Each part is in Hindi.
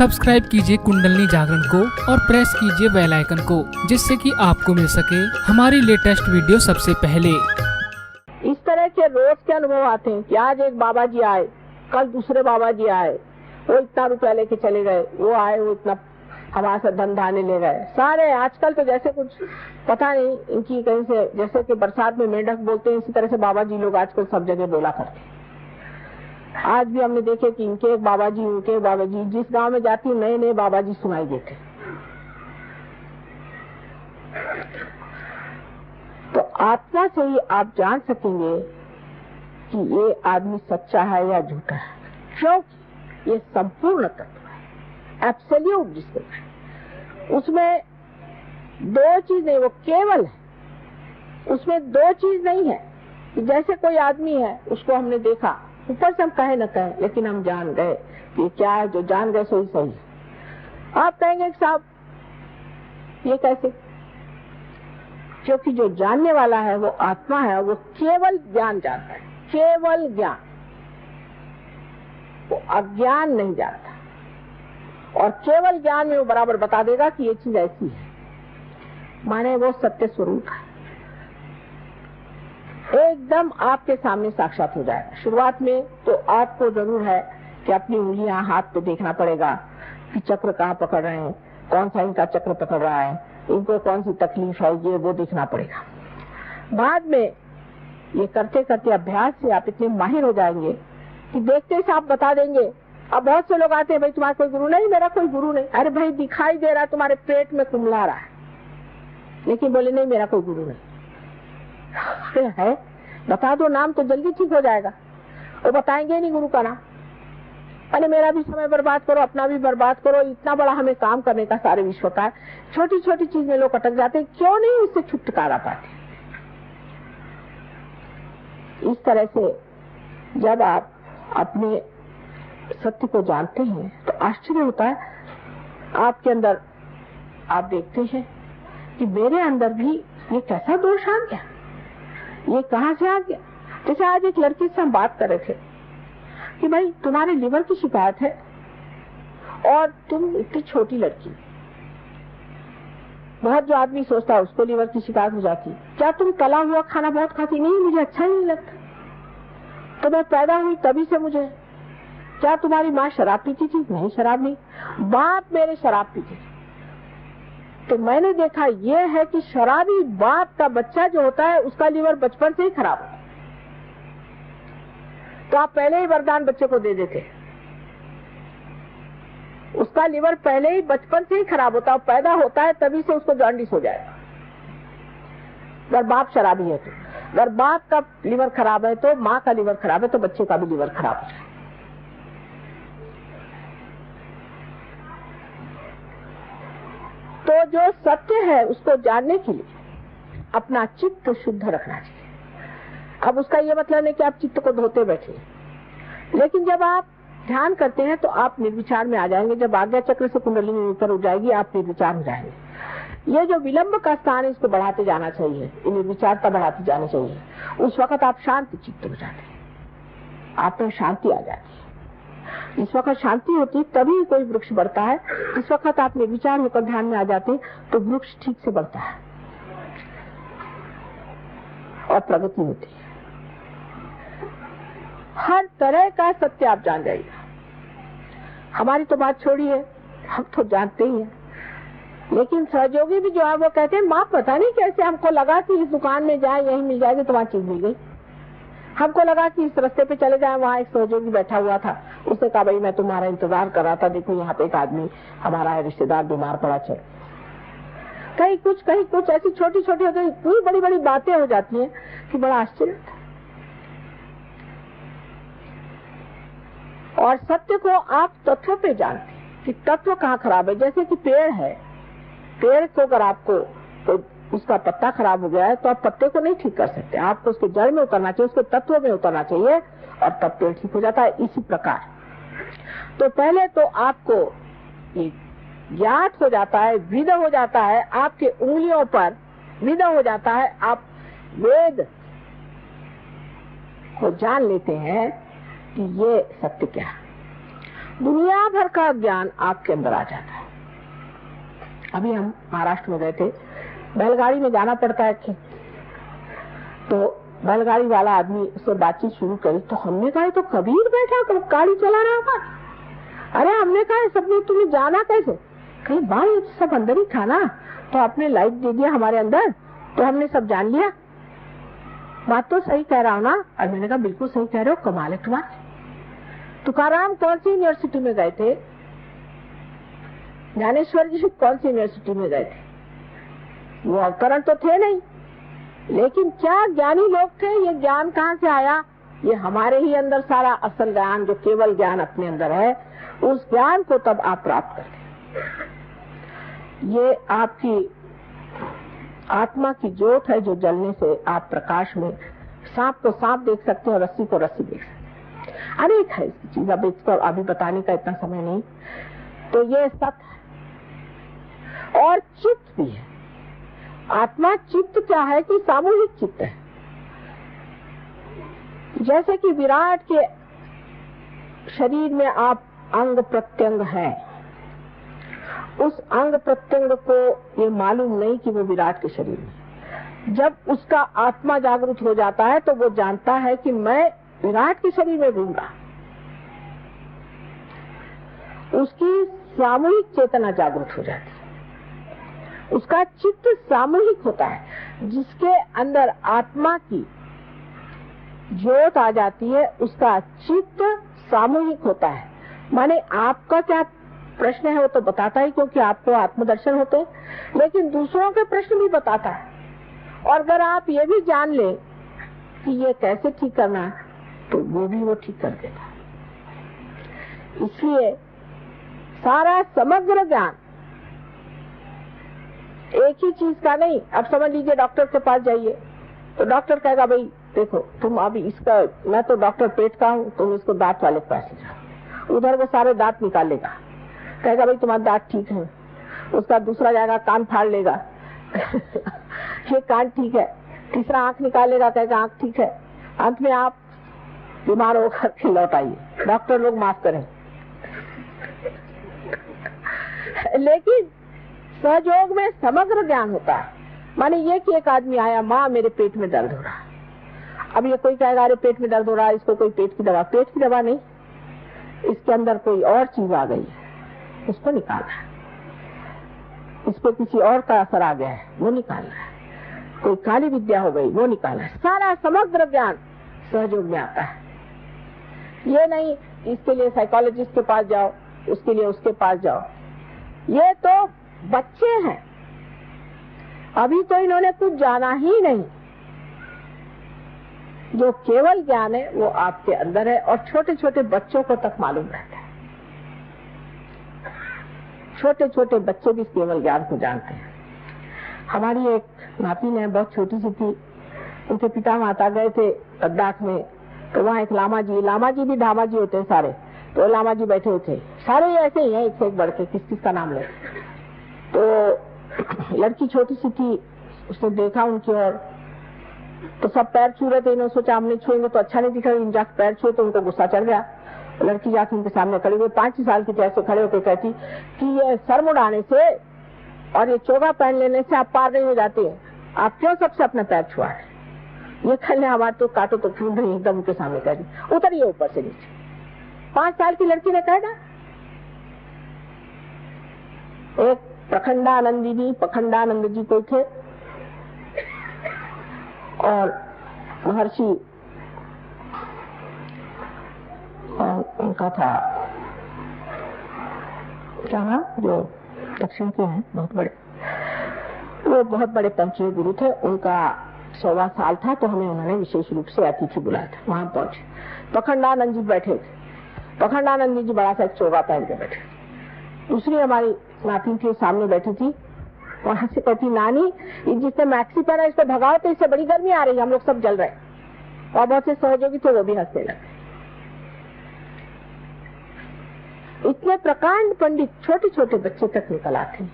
सब्सक्राइब कीजिए कुंडलिनी जागरण को और प्रेस कीजिए बेल आइकन को, जिससे कि आपको मिल सके हमारी लेटेस्ट वीडियो सबसे पहले। इस तरह के रोज के अनुभव आते हैं कि आज एक बाबा जी आए, कल दूसरे बाबा जी आए, वो इतना रुपया लेके चले गए, वो आए वो इतना हमारे से धन धाने ले गए। सारे आजकल तो जैसे कुछ पता नहीं इनकी कहीं से, जैसे कि बरसात में मेंढक बोलते हैं, इसी तरह से बाबा जी लोग आजकल सब जगह बोला करते हैं। आज भी हमने देखे कि इनके एक बाबा जी, उनके बाबा जी, जिस गांव में जाती हूँ नए नए बाबा जी सुनाई देते। तो आत्मा से ही आप जान सकेंगे कि ये आदमी सच्चा है या झूठा है, क्योंकि ये संपूर्ण तत्व है, एब्सोल्यूट जिसको है। उसमें दो चीज नहीं, वो केवल है। उसमें दो चीज नहीं है। जैसे कोई आदमी है, उसको हमने देखा, ऊपर से हम कहे न कहे, लेकिन हम जान गए कि क्या है, जो जान गए सो ही सही। आप कहेंगे साहब ये कैसे? क्योंकि जो जानने वाला है वो आत्मा है, वो केवल ज्ञान जानता है, केवल ज्ञान, वो अज्ञान नहीं जानता। और केवल ज्ञान में वो बराबर बता देगा कि ये चीज ऐसी है, माने वो सत्य स्वरूप है, एकदम आपके सामने साक्षात हो जाएगा। शुरुआत में तो आपको जरूर है कि अपनी उंगलियां हाथ पे देखना पड़ेगा कि चक्र कहाँ पकड़ रहे हैं, कौन सा इनका चक्र पकड़ रहा है, इनको कौन सी तकलीफ है, ये वो देखना पड़ेगा। बाद में ये करते करते अभ्यास से आप इतने माहिर हो जाएंगे कि देखते से आप बता देंगे। अब बहुत से लोग आते हैं, भाई तुम्हारा कोई गुरु नहीं? मेरा कोई गुरु नहीं। अरे भाई दिखाई दे रहा है तुम्हारे पेट में कुमला रहा है, लेकिन बोले नहीं मेरा कोई गुरु नहीं है। बता दो नाम तो जल्दी ठीक हो जाएगा। वो बताएंगे नहीं गुरु का नाम। अरे मेरा भी समय बर्बाद करो, अपना भी बर्बाद करो, इतना बड़ा हमें काम करने का सारे विश्व का है। छोटी छोटी चीज में लोग अटक जाते, क्यों नहीं इससे छुटकारा पाते? इस तरह से जब आप अपने सत्य को जानते हैं तो आश्चर्य होता है आपके अंदर। आप देखते हैं कि मेरे अंदर भी ये कैसा दोष आ गया, ये कहां से आ गया। जैसे आज एक लड़की से हम बात कर रहे थे कि भाई तुम्हारे लिवर की शिकायत है और तुम इतनी छोटी लड़की। बहुत जो आदमी सोचता है उसको लिवर की शिकायत हो जाती। क्या तुम तला हुआ खाना बहुत खाती? नहीं, मुझे अच्छा ही नहीं लगता। तो मैं पैदा हुई तभी से मुझे। क्या तुम्हारी माँ शराब पीती थी? नहीं, शराब नहीं। बाप मेरे शराब पीते थे। तो मैंने देखा यह है कि शराबी बाप का बच्चा जो होता है उसका लिवर बचपन से ही खराब होता है। तो आप पहले ही वरदान बच्चे को दे देते, उसका लिवर पहले ही बचपन से ही खराब होता है, पैदा होता है तभी से उसको जॉन्डिस हो जाएगा। अगर बाप शराबी है तो, अगर बाप का लिवर खराब है तो, माँ का लिवर खराब है तो बच्चे का भी लिवर खराब हो जाएगा। तो जो सत्य है उसको जानने के लिए अपना चित्त शुद्ध रखना चाहिए। अब उसका ये मतलब नहीं कि आप चित्त को धोते बैठे, लेकिन जब आप ध्यान करते हैं तो आप निर्विचार में आ जाएंगे। जब आज्ञा चक्र से कुंडलिनी ऊपर हो जाएगी आप निर्विचार हो जाएंगे। ये जो विलंब का स्थान है इसको बढ़ाते जाना चाहिए, निर्विचारता बढ़ाती जानी चाहिए। उस वक्त आप शांति चित्त हो जाते हैं, आप में शांति आ जाती है। इस वक्त शांति होती है तभी कोई वृक्ष बढ़ता है। इस वक्त आप निर्विचार होकर ध्यान में आ जाते हैं तो वृक्ष ठीक से बढ़ता है और प्रगति होती है। हर तरह का सत्य आप जान जाइएगा। हमारी तो बात छोड़िए, हम तो जानते ही हैं, लेकिन सहयोगी भी जो है वो कहते हैं माँ पता नहीं कैसे हमको लगा कि इस दुकान में जाए यही मिल जाएगी, तो वहां चीज मिल गई। हमको लगा कि इस रास्ते पे चले जाए, वहाँ एक सहयोगी बैठा हुआ था, उसने कहा भाई मैं तुम्हारा इंतजार कर रहा था, देखो यहाँ पे एक आदमी हमारा है रिश्तेदार बीमार पड़ा, चल। कहीं कुछ ऐसी छोटी छोटी होती इतनी बड़ी बड़ी बातें हो जाती हैं कि बड़ा आश्चर्य होता है। और सत्य को आप तत्व पे जानते हैं कि तत्व कहाँ खराब है। जैसे कि पेड़ है, पेड़ को अगर आपको तो उसका पत्ता खराब हो गया है तो आप पत्ते को नहीं ठीक कर सकते, आपको उसके जड़ में उतरना चाहिए, उसके तत्व में उतरना चाहिए और तब पेड़ ठीक हो जाता है। इसी प्रकार तो पहले तो आपको ज्ञात हो जाता है, विद हो जाता है, आपके उंगलियों पर विद हो जाता है। आप वेद को जान लेते हैं कि ये सत्य क्या है। दुनिया भर का ज्ञान आपके अंदर आ जाता है। अभी हम महाराष्ट्र में गए थे, बैलगाड़ी में जाना पड़ता है कि तो बैलगाड़ी वाला आदमी उससे बातचीत शुरू करी तो हमने कहा तो कबीर बैठा तो गाड़ी चला रहा था। अरे हमने कहा सब लोग तुम्हें जाना कैसे? कहीं भाई सब अंदर ही था ना, तो आपने लाइट दे दिया हमारे अंदर तो हमने सब जान लिया। बात तो सही कह रहा हूँ ना? और मैंने कहा बिल्कुल सही कह रहे हो, कमाल है तुम्हारी। तुकाराम कौन सी यूनिवर्सिटी में गए थे? ज्ञानेश्वर जी कौन सी यूनिवर्सिटी में गए थे? वो अवतरण तो थे नहीं, लेकिन क्या ज्ञानी लोग थे। ये ज्ञान कहाँ से आया? ये हमारे ही अंदर सारा असल ज्ञान, जो केवल ज्ञान अपने अंदर है, उस ज्ञान को तब आप प्राप्त करते हैं। ये आपकी आत्मा की ज्योत है जो जलने से आप प्रकाश में सांप को सांप देख सकते हैं और रस्सी को रस्सी देख सकते हैं। अनेक है इसकी चीज, अब इसको अभी बताने का इतना समय नहीं। तो ये सत्य है और चित्त भी है। आत्मा चित्त क्या है कि सामूहिक चित्त है। जैसे कि विराट के शरीर में आप अंग प्रत्यंग है, उस अंग प्रत्यंग को ये मालूम नहीं कि वो विराट के शरीर में। जब उसका आत्मा जागृत हो जाता है तो वो जानता है कि मैं विराट के शरीर में घूम रहा। उसकी सामूहिक चेतना जागृत हो जाती है, उसका चित्त सामूहिक होता है। जिसके अंदर आत्मा की ज्योत आ जाती है उसका चित्त सामूहिक होता है। माने आपका क्या प्रश्न है वो तो बताता ही, क्योंकि आपको आत्मदर्शन होते हैं, लेकिन दूसरों के प्रश्न भी बताता है। और अगर आप ये भी जान ले कि ये कैसे ठीक करना है तो वो भी वो ठीक कर देता है। इसलिए सारा समग्र ज्ञान एक ही चीज का नहीं। अब समझ लीजिए डॉक्टर के पास जाइए तो डॉक्टर कहेगा भाई देखो तुम अभी इसका, मैं तो डॉक्टर पेट का हूँ, तुम इसको दांत वाले के पास ले जाओ। उधर वो सारे दांत निकाल लेगा, कहेगा भाई तुम्हारा दांत ठीक है। उसका दूसरा जाएगा कान फाड़ लेगा ये कान ठीक है। तीसरा आंख निकाल लेगा, कहेगा आंख ठीक है। अंत में आप बीमार होकर के लौट आइए। डॉक्टर लोग माफ करें लेकिन सहयोग में समग्र ज्ञान होता है। माने ये कि एक आदमी आया, माँ मेरे पेट में दर्द हो रहा है। अब ये कोई कहेगा अरे पेट में दर्द हो रहा है, इसको कोई पेट की दवा। पेट की दवा नहीं, इसके अंदर कोई और चीज आ गई है, उसको निकालना है। इस पे किसी और का असर आ गया है, वो निकालना है। कोई काली विद्या हो गई, वो निकालना है। सारा समग्र ज्ञान सहयोग में आता है। ये नहीं इसके लिए साइकोलॉजिस्ट के पास जाओ, उसके लिए उसके पास जाओ। ये तो बच्चे हैं, अभी तो इन्होंने कुछ जाना ही नहीं। जो केवल ज्ञान है वो आपके अंदर है और छोटे छोटे बच्चों को तक मालूम रहता है। छोटे छोटे बच्चे भी केवल ज्ञान को जानते हैं। हमारी एक नातिन है, बहुत छोटी सी थी, उनके पिता माता गए थे लद्दाख में, तो वहाँ एक लामा जी भी ढामा जी होते हैं सारे, तो लामा जी बैठे हुए थे। सारे ऐसे ही हैं, एक से एक बढ़ के, किस किस का नाम ले। तो लड़की छोटी सी थी, उसने देखा उनकी ओर तो सब पैर छू रहे थे। इन्होंने सोचा हमने छुएंगे तो अच्छा नहीं दिखा, इन जाकर पैर छुए तो उनको गुस्सा चढ़ गया। लड़की जाकर उनके सामने खड़ी हुई, 5 साल की जैसे खड़े होकर कहती कि ये सर मुड़ाने से और ये चोगा पहन लेने से आप पार नहीं हो जाते हैं, आप क्यों सबसे अपना पैर छुआ रहे? ये कहने हमारे तो काटो तो क्यों नहीं, एकदम उनके सामने कह दी, उतरिए ऊपर से नीचे। 5 साल की लड़की ने कहा ना। एक पखंडानंद जी कोई थे और महर्षि उनका था क्या नाम, जो दक्षिण के हैं बहुत बड़े, वो बहुत बड़े पंचमी गुरु थे। उनका 100वां साल था तो हमें उन्होंने विशेष रूप से अतिथि बुलाया था। वहां पहुंचे, पखंडानंद जी बैठे थे। पखंडानंद जी बड़ा सा एक चोगा पहन के बैठे। दूसरी हमारी नातिन थी, सामने बैठी थी, वहां से कहती नानी जिसने मैक्सी पहना इसको भगाओ तो इससे बड़ी गर्मी आ रही है, हम लोग सब जल रहे हैं। और बहुत से सहयोगी थे, वो भी हंसने लगे। इतने प्रकांड पंडित छोटे छोटे बच्चे तक निकल आते हैं।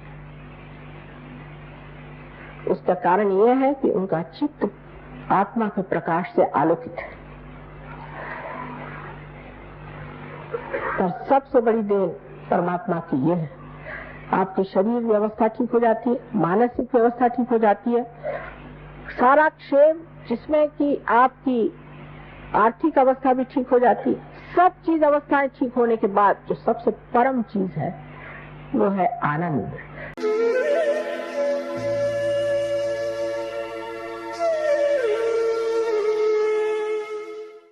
उसका कारण यह है कि उनका चित्त आत्मा के प्रकाश से आलोकित है। पर सबसे बड़ी देन परमात्मा की ये है, आपकी शरीर व्यवस्था ठीक हो जाती है, मानसिक व्यवस्था ठीक हो जाती है, सारा क्षेम जिसमें कि आपकी आर्थिक अवस्था भी ठीक हो जाती है, सब चीज अवस्थाएं ठीक होने के बाद जो सबसे परम चीज है वो है आनंद।